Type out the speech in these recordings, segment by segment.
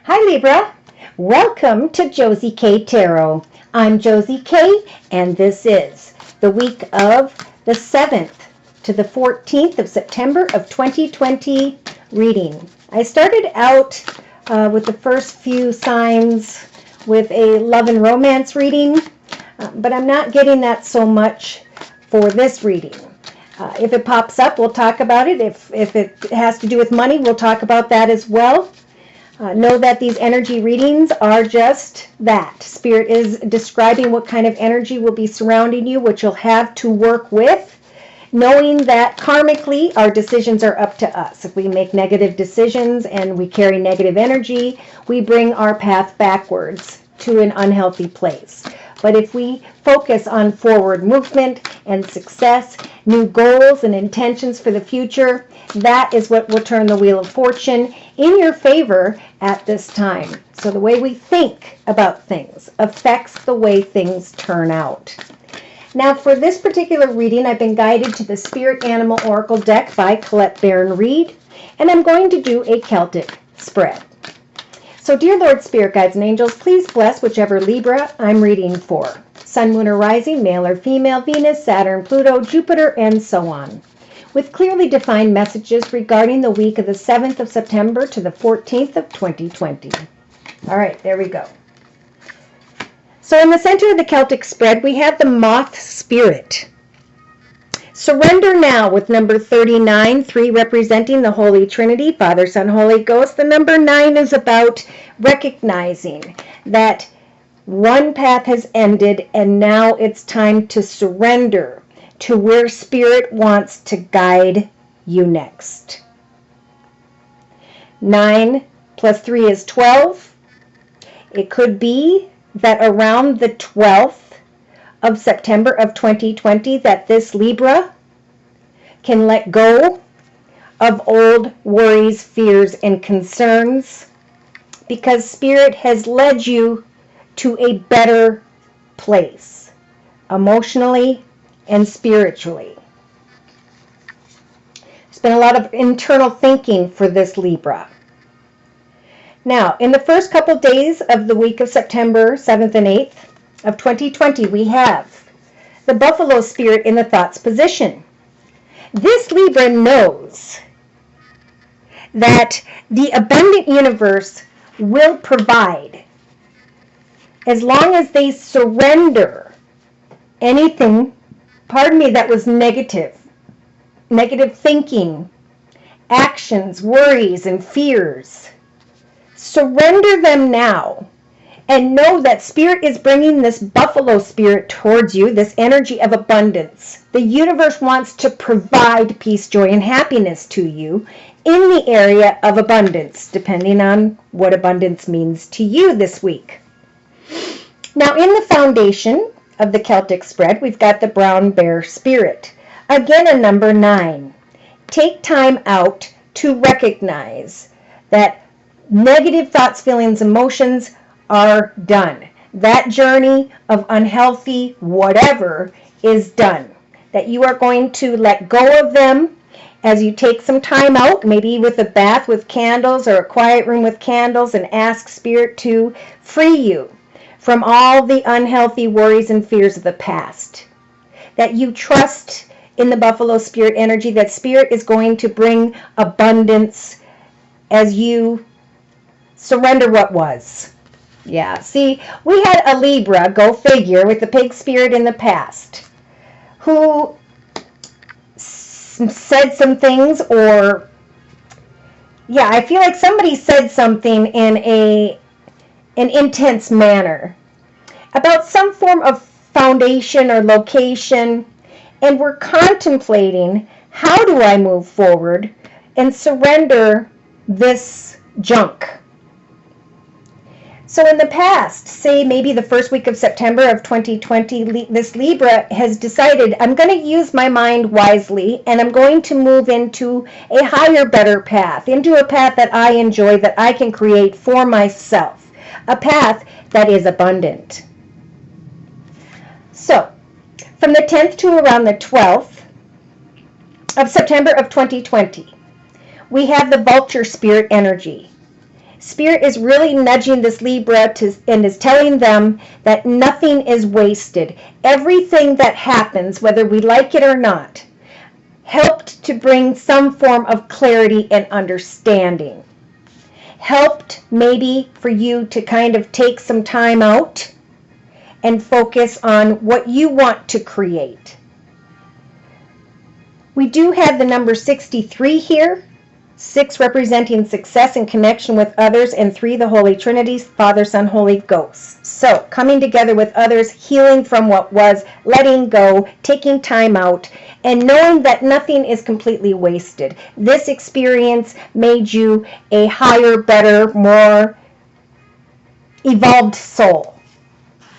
Hi Libra, welcome to Josie K Tarot. I'm Josie K and this is the week of the 7th to the 14th of September of 2020 reading. I started out with the first few signs with a love and romance reading, but I'm not getting that so much for this reading. If it pops up, we'll talk about it. If it has to do with money, we'll talk about that as well. Know that these energy readings are just that. Spirit is describing what kind of energy will be surrounding you, what you'll have to work with, knowing that karmically our decisions are up to us. If we make negative decisions and we carry negative energy, we bring our path backwards to an unhealthy place. But if we focus on forward movement and success, new goals and intentions for the future, that is what will turn the wheel of fortune in your favor at this time. So the way we think about things affects the way things turn out. Now for this particular reading, I've been guided to the Spirit Animal Oracle deck by Colette Baron-Reid, and I'm going to do a Celtic spread. So dear Lord, Spirit Guides and Angels, please bless whichever Libra I'm reading for. Sun, Moon, or Rising, male or female, Venus, Saturn, Pluto, Jupiter, and so on. With clearly defined messages regarding the week of the 7th of September to the 14th of 2020. All right, there we go. So in the center of the Celtic spread, we have the Moth Spirit. Surrender now with number 39, 3 representing the Holy Trinity, Father, Son, Holy Ghost. The number 9 is about recognizing that one path has ended and now it's time to surrender to where Spirit wants to guide you next. 9 plus 3 is 12. It could be that around the 12th of September of 2020 that this Libra can let go of old worries, fears, and concerns because Spirit has led you to a better place emotionally and spiritually. There's been a lot of internal thinking for this Libra. Now, in the first couple days of the week of September 7th and 8th of 2020, we have the Buffalo Spirit in the Thoughts position. This Libra knows that the abundant universe will provide as long as they surrender anything, that was negative thinking, actions, worries, and fears. Surrender them now and know that Spirit is bringing this Buffalo Spirit towards you, this energy of abundance. The universe wants to provide peace, joy, and happiness to you in the area of abundance, depending on what abundance means to you this week. Now, in the foundation of the Celtic spread, we've got the Brown Bear Spirit. Again, a number 9. Take time out to recognize that negative thoughts, feelings, emotions are done. That journey of unhealthy whatever is done. That you are going to let go of them as you take some time out, maybe with a bath with candles or a quiet room with candles, and ask Spirit to free you from all the unhealthy worries and fears of the past. That you trust in the Buffalo Spirit energy, that Spirit is going to bring abundance as you surrender what was. Yeah, see, we had a Libra, go figure, with the Pig Spirit in the past, who said some things, or, yeah, I feel like somebody said something in an intense manner about some form of foundation or location, and we're contemplating, how do I move forward and surrender this junk? So in the past, say maybe the first week of September of 2020, this Libra has decided, I'm going to use my mind wisely and I'm going to move into a higher, better path, into a path that I enjoy, that I can create for myself, a path that is abundant. So, from the 10th to around the 12th of September of 2020, we have the Vulture Spirit energy. Spirit is really nudging this Libra and is telling them that nothing is wasted. Everything that happens, whether we like it or not, helped to bring some form of clarity and understanding. Helped maybe for you to kind of take some time out and focus on what you want to create. We do have the number 63 here. 6 representing success and connection with others, and 3 the Holy Trinity, Father, Son, Holy Ghost. So coming together with others, healing from what was, letting go, taking time out, and knowing that nothing is completely wasted. This experience made you a higher, better, more evolved soul.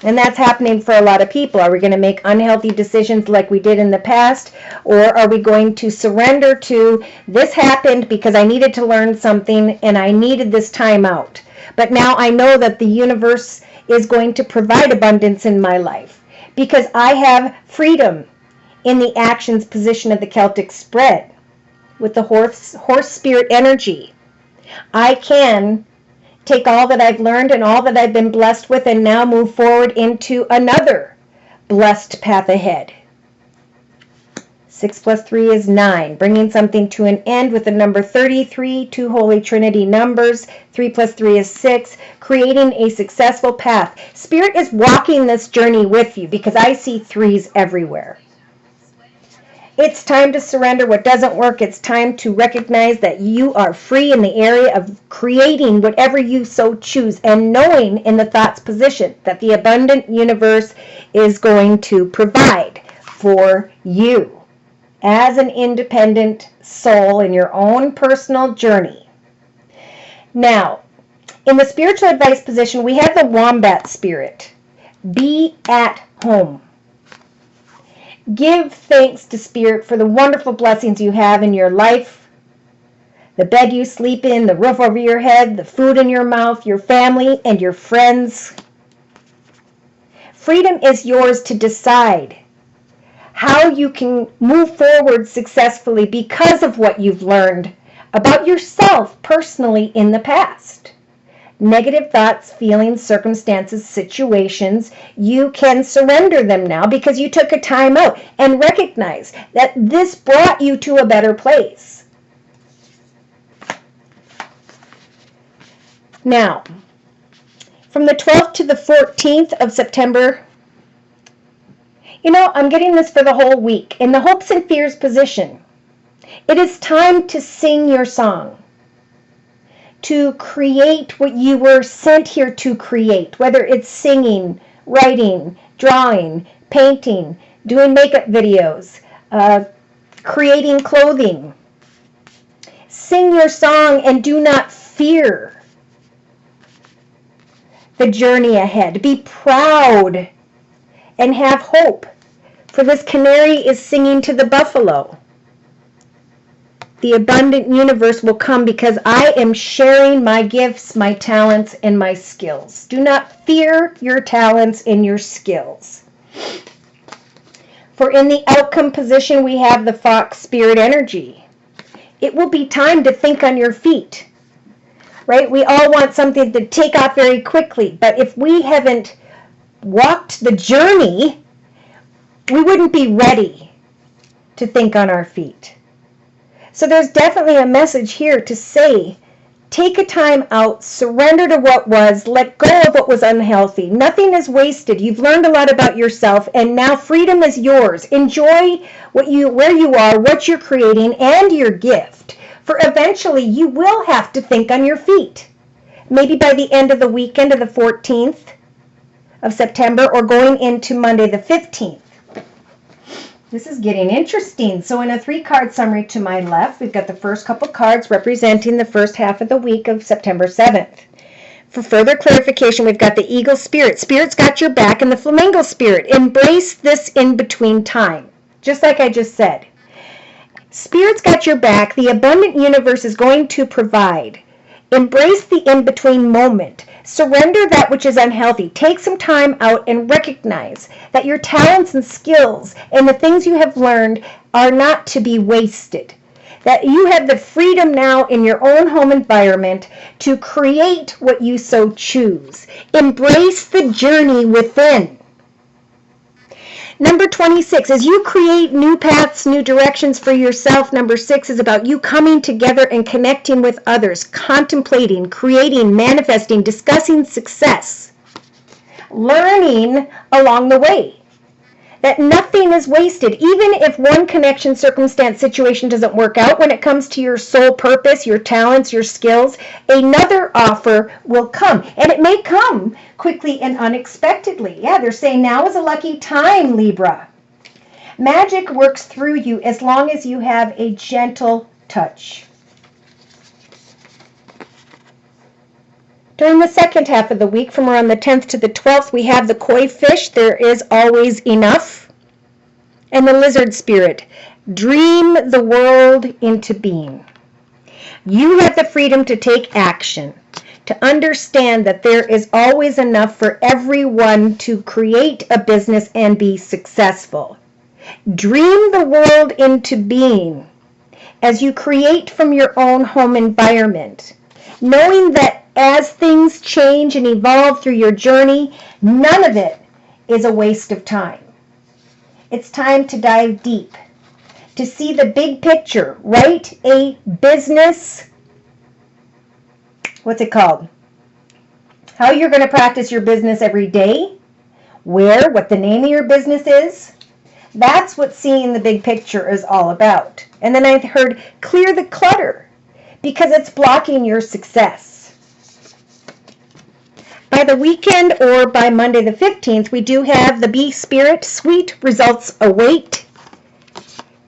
And that's happening for a lot of people. Are we going to make unhealthy decisions like we did in the past? Or are we going to surrender to, this happened because I needed to learn something and I needed this time out. But now I know that the universe is going to provide abundance in my life because I have freedom in the actions position of the Celtic spread with the horse spirit energy. I can take all that I've learned and all that I've been blessed with and now move forward into another blessed path ahead. 6 plus 3 is 9, bringing something to an end with the number 33, 2 Holy Trinity numbers. 3 plus 3 is 6, creating a successful path. Spirit is walking this journey with you because I see 3s everywhere. It's time to surrender what doesn't work. It's time to recognize that you are free in the area of creating whatever you so choose and knowing in the thoughts position that the abundant universe is going to provide for you as an independent soul in your own personal journey. Now, in the spiritual advice position, we have the wombat spirit. Be at home. Give thanks to Spirit for the wonderful blessings you have in your life, the bed you sleep in, the roof over your head, the food in your mouth, your family, and your friends. Freedom is yours to decide how you can move forward successfully because of what you've learned about yourself personally in the past. Negative thoughts, feelings, circumstances, situations, you can surrender them now because you took a time out and recognize that this brought you to a better place. Now, from the 12th to the 14th of September, I'm getting this for the whole week. In the hopes and fears position, it is time to sing your song, to create what you were sent here to create, whether it's singing, writing, drawing, painting, doing makeup videos, creating clothing. Sing your song and do not fear the journey ahead. Be proud and have hope, for this canary is singing to the buffalo. The abundant universe will come because I am sharing my gifts, my talents, and my skills. Do not fear your talents and your skills. For in the outcome position, we have the fox spirit energy. It will be time to think on your feet, right? We all want something to take off very quickly, but if we haven't walked the journey, we wouldn't be ready to think on our feet. So there's definitely a message here to say, take a time out, surrender to what was, let go of what was unhealthy. Nothing is wasted. You've learned a lot about yourself, and now freedom is yours. Enjoy where you are, what you're creating, and your gift. For eventually, you will have to think on your feet. Maybe by the end of the weekend of the 14th of September, or going into Monday the 15th. This is getting interesting. So in a 3-card summary to my left, we've got the first couple cards representing the first half of the week of September 7th. For further clarification, we've got the eagle spirit. Spirit's got your back, and the flamingo spirit. Embrace this in-between time, just like I just said. Spirit's got your back. The abundant universe is going to provide. Embrace the in-between moment. Surrender that which is unhealthy. Take some time out and recognize that your talents and skills and the things you have learned are not to be wasted. that you have the freedom now in your own home environment to create what you so choose. Embrace the journey within. Number 26, as you create new paths, new directions for yourself, number 6 is about you coming together and connecting with others, contemplating, creating, manifesting, discussing success, learning along the way. That nothing is wasted. Even if one connection, circumstance, situation doesn't work out, when it comes to your soul purpose, your talents, your skills, another offer will come. And it may come quickly and unexpectedly. Yeah, they're saying now is a lucky time, Libra. Magic works through you as long as you have a gentle touch. During the second half of the week, from around the 10th to the 12th, we have the koi fish, there is always enough, and the lizard spirit, dream the world into being. You have the freedom to take action, to understand that there is always enough for everyone to create a business and be successful. Dream the world into being as you create from your own home environment, knowing that as things change and evolve through your journey, none of it is a waste of time. It's time to dive deep, to see the big picture, write a business, what's it called? How you're going to practice your business every day, where, what the name of your business is. That's what seeing the big picture is all about. And then I heard clear the clutter because it's blocking your success. By the weekend or by Monday the 15th, we do have the Bee Spirit. Sweet results await.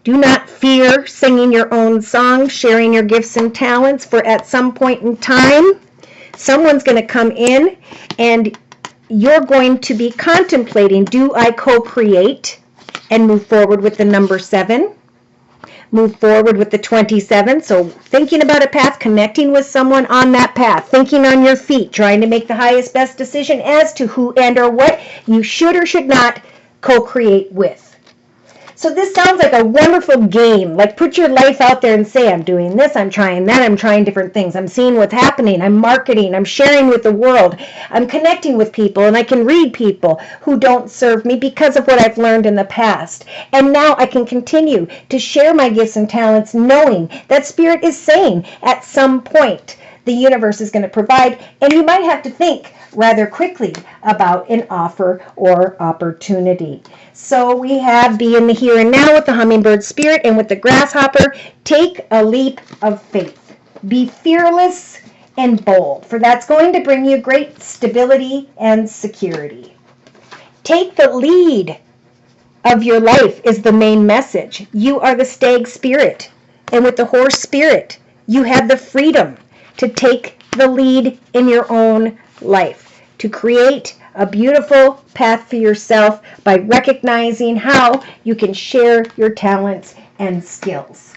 Do not fear singing your own song, sharing your gifts and talents, for at some point in time, someone's going to come in and you're going to be contemplating, do I co-create and move forward with the number 7? Move forward with the 27. So thinking about a path, connecting with someone on that path, thinking on your feet, trying to make the highest, best decision as to who and or what you should or should not co-create with. So this sounds like a wonderful game. Like put your life out there and say, I'm doing this, I'm trying that, I'm trying different things. I'm seeing what's happening, I'm marketing, I'm sharing with the world, I'm connecting with people, and I can read people who don't serve me because of what I've learned in the past. And now I can continue to share my gifts and talents knowing that Spirit is saying at some point the universe is going to provide, and you might have to think rather quickly about an offer or opportunity. So we have be in the here and now with the hummingbird spirit, and with the grasshopper, take a leap of faith. Be fearless and bold, for that's going to bring you great stability and security. Take the lead of your life is the main message. You are the stag spirit, and with the horse spirit, you have the freedom to take the lead in your own life, to create a beautiful path for yourself by recognizing how you can share your talents and skills.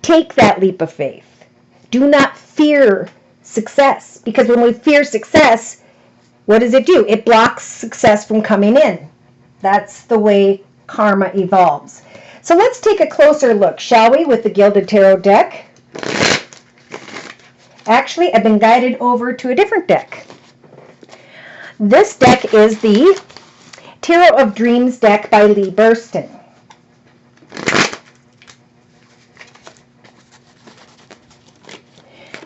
Take that leap of faith. Do not fear success, because when we fear success, what does it do? It blocks success from coming in. That's the way karma evolves. So let's take a closer look, shall we, with the Gilded Tarot deck. Actually, I've been guided over to a different deck. This deck is the Tarot of Dreams deck by Lee Burston.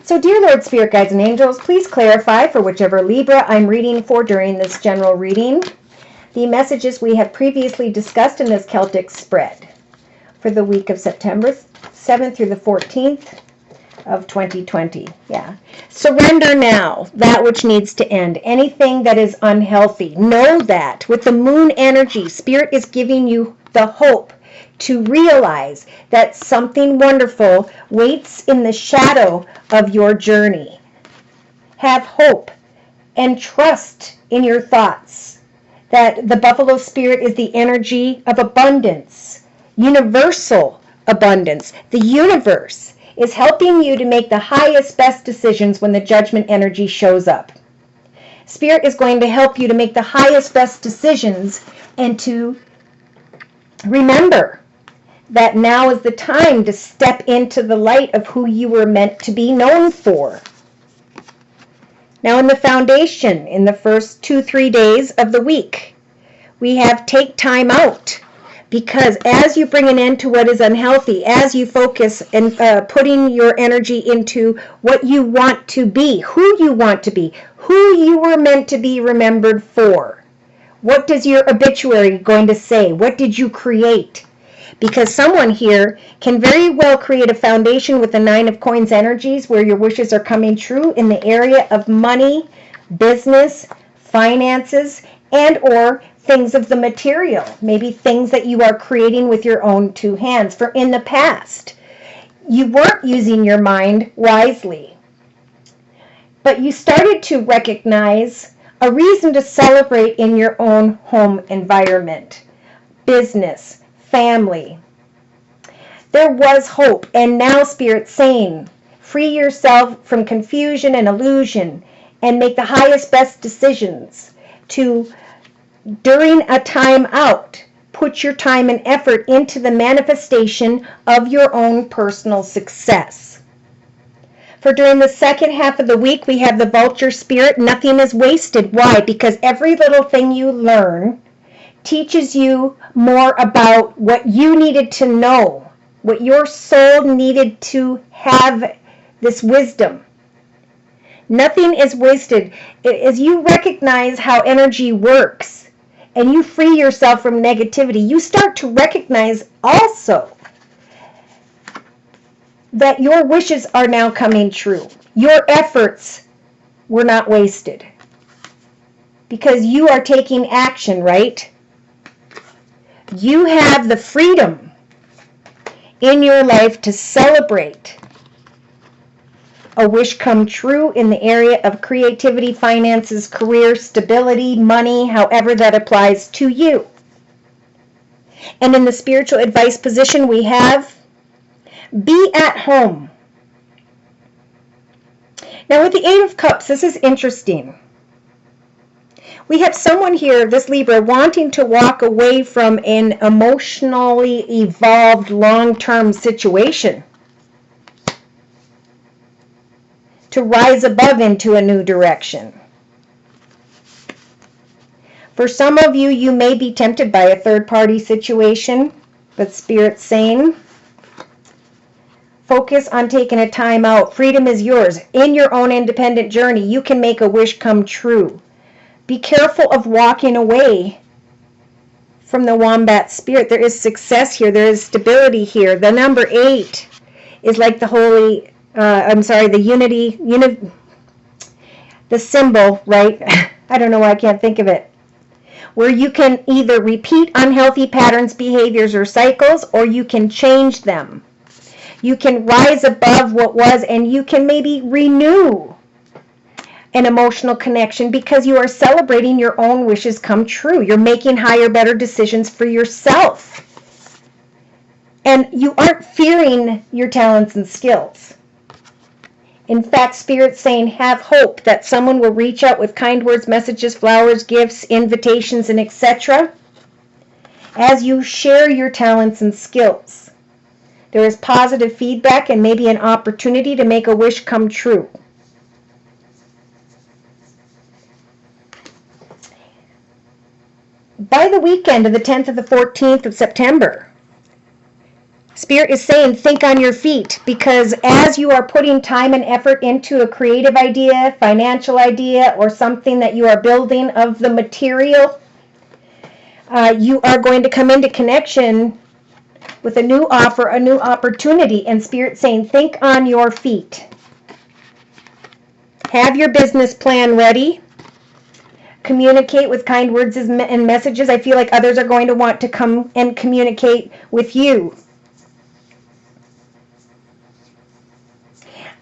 So, dear Lord, Spirit, Guides, and Angels, please clarify for whichever Libra I'm reading for during this general reading the messages we have previously discussed in this Celtic spread for the week of September 7th through the 14th of 2020. Yeah. Surrender now that which needs to end. Anything that is unhealthy. Know that with the moon energy, Spirit is giving you the hope to realize that something wonderful waits in the shadow of your journey. Have hope and trust in your thoughts. That the buffalo spirit is the energy of abundance, universal abundance. The universe is helping you to make the highest, best decisions when the judgment energy shows up. Spirit is going to help you to make the highest, best decisions and to remember that now is the time to step into the light of who you were meant to be known for. Now in the foundation, in the first 2-3 days of the week, we have take time out. Because as you bring an end to what is unhealthy, as you focus and putting your energy into what you want to be, who you want to be, who you were meant to be remembered for. What does your obituary going to say? What did you create? Because someone here can very well create a foundation with the 9 of Coins energies where your wishes are coming true in the area of money, business, finances, and or things of the material, maybe things that you are creating with your own 2 hands. For in the past, you weren't using your mind wisely, but you started to recognize a reason to celebrate in your own home environment, business, family. There was hope, and now Spirit's saying, free yourself from confusion and illusion and make the highest, best decisions to during a time out, put your time and effort into the manifestation of your own personal success. For during the second half of the week, we have the Vulture spirit. Nothing is wasted. Why? Because every little thing you learn teaches you more about what you needed to know, what your soul needed to have this wisdom. Nothing is wasted. As you recognize how energy works, and you free yourself from negativity, you start to recognize also that your wishes are now coming true. Your efforts were not wasted because you are taking action, right? You have the freedom in your life to celebrate a wish come true in the area of creativity, finances, career, stability, money, however that applies to you. And in the spiritual advice position, we have be at home. Now with the 8 of Cups, this is interesting. We have someone here, this Libra, wanting to walk away from an emotionally evolved long-term situation, to rise above into a new direction. For some of you, you may be tempted by a third-party situation, but Spirit's saying, focus on taking a time out. Freedom is yours. In your own independent journey, you can make a wish come true. Be careful of walking away from the Wombat spirit. There is success here. There is stability here. The number 8 is like the holy the unity, the symbol, right? I don't know why I can't think of it. Where you can either repeat unhealthy patterns, behaviors, or cycles, or you can change them. You can rise above what was, and you can maybe renew an emotional connection because you are celebrating your own wishes come true. You're making higher, better decisions for yourself. And you aren't fearing your talents and skills. In fact, Spirit's saying, have hope that someone will reach out with kind words, messages, flowers, gifts, invitations, and etc. as you share your talents and skills. There is positive feedback and maybe an opportunity to make a wish come true. By the weekend of the 10th of the 14th of September, Spirit is saying, think on your feet, because as you are putting time and effort into a creative idea, financial idea, or something that you are building of the material, you are going to come into connection with a new offer, a new opportunity, and Spirit saying, think on your feet. Have your business plan ready. Communicate with kind words and messages. I feel like others are going to want to come and communicate with you.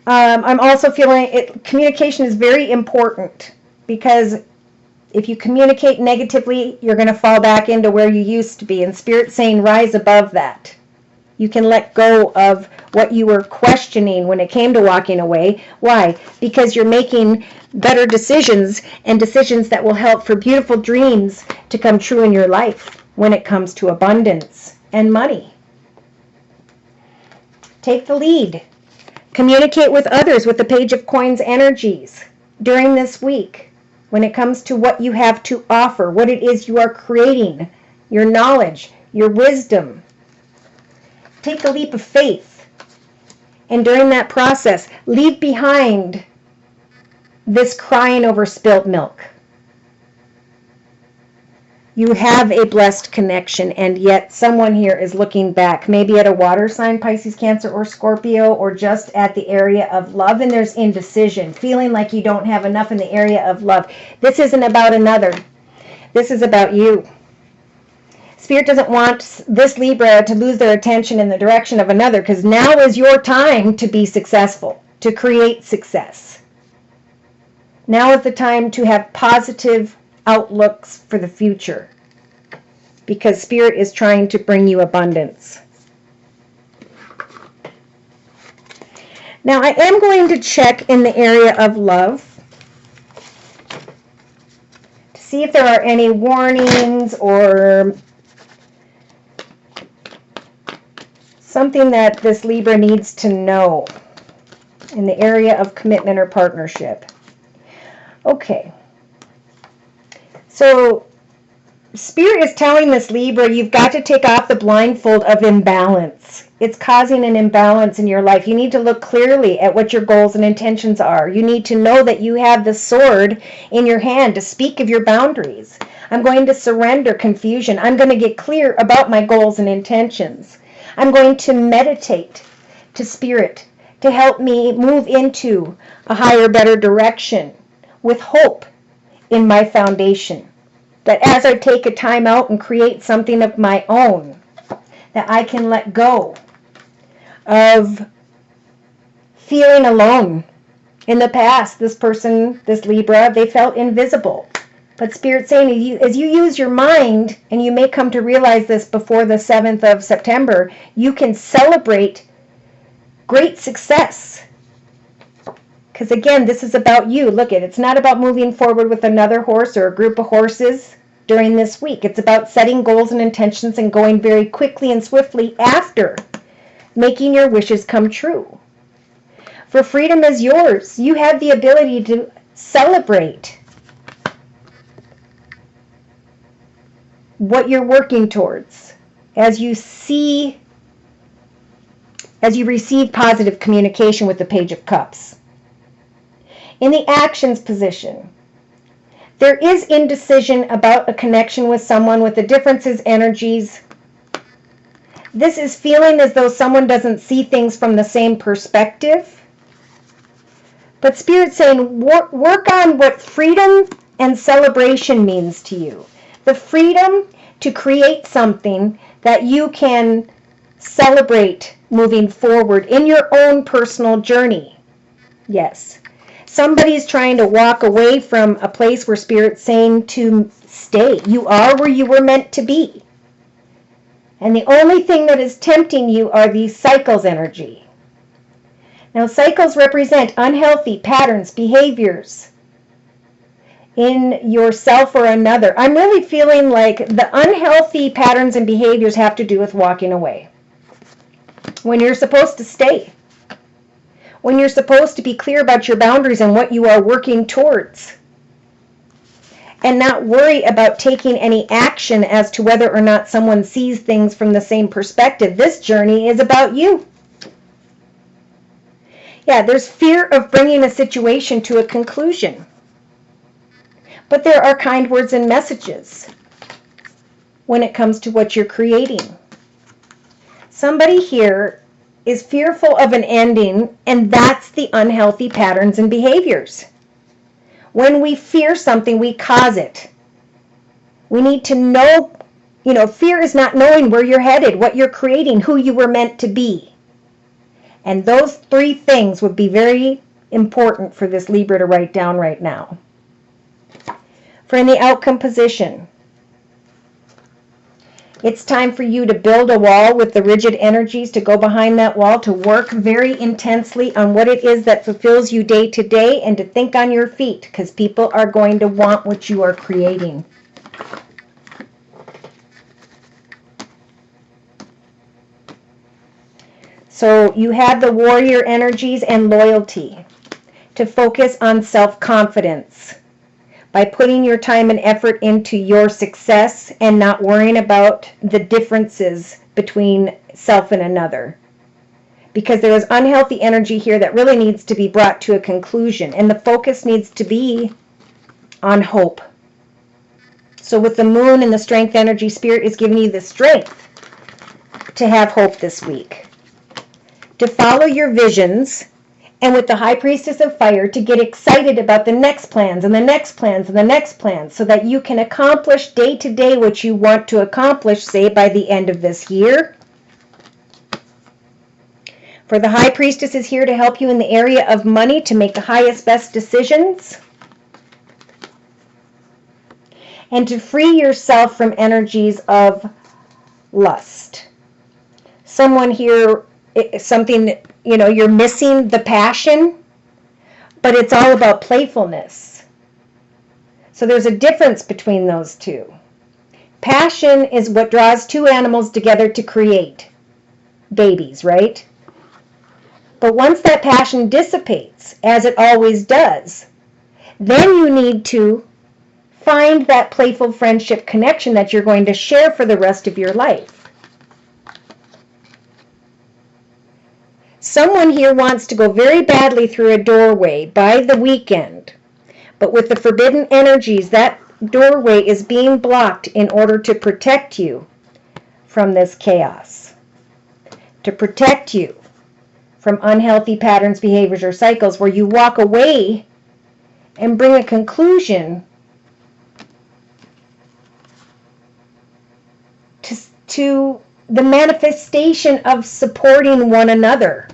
I'm also feeling communication is very important, because if you communicate negatively, you're going to fall back into where you used to be. And Spirit's saying, rise above that. You can let go of what you were questioning when it came to walking away. Why? Because you're making better decisions, and decisions that will help for beautiful dreams to come true in your life when it comes to abundance and money. Take the lead. Communicate with others with the Page of Coins energies during this week when it comes to what you have to offer, what it is you are creating, your knowledge, your wisdom. Take the leap of faith. And during that process, leave behind this crying over spilt milk. You have a blessed connection, and yet someone here is looking back, maybe at a water sign, Pisces, Cancer, or Scorpio, or just at the area of love, and there's indecision, feeling like you don't have enough in the area of love. This isn't about another. This is about you. Spirit doesn't want this Libra to lose their attention in the direction of another, because now is your time to be successful, to create success. Now is the time to have positive outlooks for the future, because Spirit is trying to bring you abundance. Now I am going to check in the area of love to see if there are any warnings or something that this Libra needs to know in the area of commitment or partnership. Okay. So Spirit is telling this Libra, you've got to take off the blindfold of imbalance. It's causing an imbalance in your life. You need to look clearly at what your goals and intentions are. You need to know that you have the sword in your hand to speak of your boundaries. I'm going to surrender confusion. I'm going to get clear about my goals and intentions. I'm going to meditate to Spirit to help me move into a higher, better direction with hope in my foundation. That as I take a time out and create something of my own, that I can let go of feeling alone. In the past, this person, this Libra, they felt invisible. But Spirit's saying, as you use your mind, and you may come to realize this before the 7th of September, you can celebrate great success. Because again, this is about you. Look, it's not about moving forward with another horse or a group of horses during this week. It's about setting goals and intentions and going very quickly and swiftly after making your wishes come true. For freedom is yours. You have the ability to celebrate what you're working towards as you receive positive communication with the Page of Cups. In the actions position, there is indecision about a connection with someone with the differences, energies. This is feeling as though someone doesn't see things from the same perspective. But Spirit's saying, work on what freedom and celebration means to you. The freedom to create something that you can celebrate moving forward in your own personal journey. Yes. Somebody's trying to walk away from a place where Spirit's saying to stay. You are where you were meant to be. And the only thing that is tempting you are these cycles energy. Now, cycles represent unhealthy patterns, behaviors in yourself or another. I'm really feeling like the unhealthy patterns and behaviors have to do with walking away. When you're supposed to stay. When you're supposed to be clear about your boundaries and what you are working towards. And not worry about taking any action as to whether or not someone sees things from the same perspective. This journey is about you. Yeah, there's fear of bringing a situation to a conclusion. But there are kind words and messages when it comes to what you're creating. Somebody here is fearful of an ending, and that's the unhealthy patterns and behaviors. When we fear something, we cause it. We need to know, fear is not knowing where you're headed, what you're creating, who you were meant to be. And those 3 things would be very important for this Libra to write down right now. For in the outcome position, it's time for you to build a wall with the rigid energies, to go behind that wall, to work very intensely on what it is that fulfills you day to day, and to think on your feet, because people are going to want what you are creating. So you have the warrior energies and loyalty to focus on self-confidence by putting your time and effort into your success and not worrying about the differences between self and another. Because there is unhealthy energy here that really needs to be brought to a conclusion, and the focus needs to be on hope. So with the moon and the strength energy, Spirit is giving you the strength to have hope this week, to follow your visions, and with the High Priestess of Fire, to get excited about the next plans and the next plans and the next plans, so that you can accomplish day to day what you want to accomplish, say by the end of this year. For the High Priestess is here to help you in the area of money, to make the highest, best decisions, and to free yourself from energies of lust. Someone here, something, you're missing the passion, but it's all about playfulness. So there's a difference between those two. Passion is what draws two animals together to create babies, right? But once that passion dissipates, as it always does, then you need to find that playful friendship connection that you're going to share for the rest of your life. Someone here wants to go very badly through a doorway by the weekend, but with the forbidden energies, that doorway is being blocked in order to protect you from this chaos, to protect you from unhealthy patterns, behaviors, or cycles where you walk away and bring a conclusion to the manifestation of supporting one another.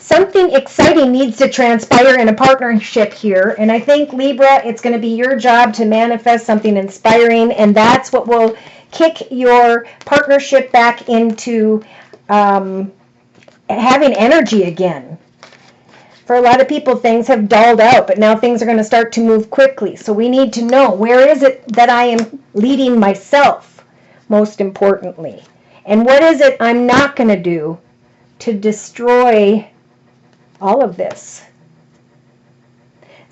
Something exciting needs to transpire in a partnership here, and I think, Libra, it's going to be your job to manifest something inspiring, and that's what will kick your partnership back into having energy again. For a lot of people, things have dulled out, but now things are going to start to move quickly. So we need to know, where is it that I am leading myself, most importantly? And what is it I'm not going to do to destroy all of this?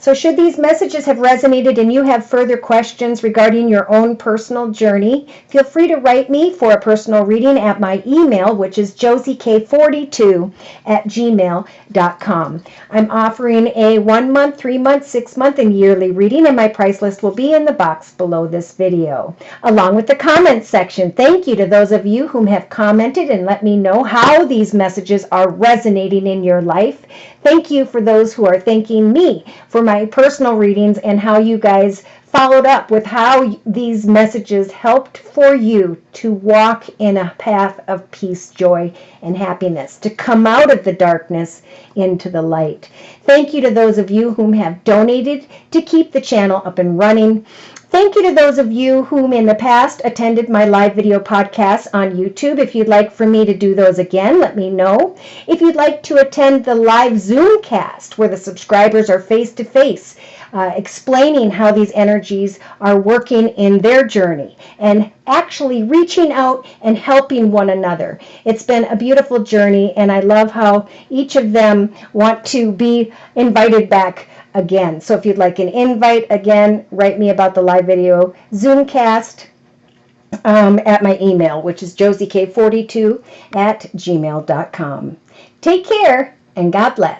So should these messages have resonated and you have further questions regarding your own personal journey, feel free to write me for a personal reading at my email, which is josiek42@gmail.com. I'm offering a 1 month, 3 month, 6 month, and yearly reading, and my price list will be in the box below this video, along with the comments section. Thank you to those of you whom have commented and let me know how these messages are resonating in your life. Thank you for those who are thanking me for my personal readings and how you guys followed up with how these messages helped for you to walk in a path of peace, joy, and happiness, to come out of the darkness into the light. Thank you to those of you whom have donated to keep the channel up and running. Thank you to those of you whom in the past attended my live video podcasts on YouTube. If you'd like for me to do those again, let me know. If you'd like to attend the live Zoom cast where the subscribers are face-to-face, explaining how these energies are working in their journey and actually reaching out and helping one another. It's been a beautiful journey, and I love how each of them want to be invited back again. So if you'd like an invite, again, write me about the live video Zoomcast at my email, which is josiek42@gmail.com. Take care, and God bless.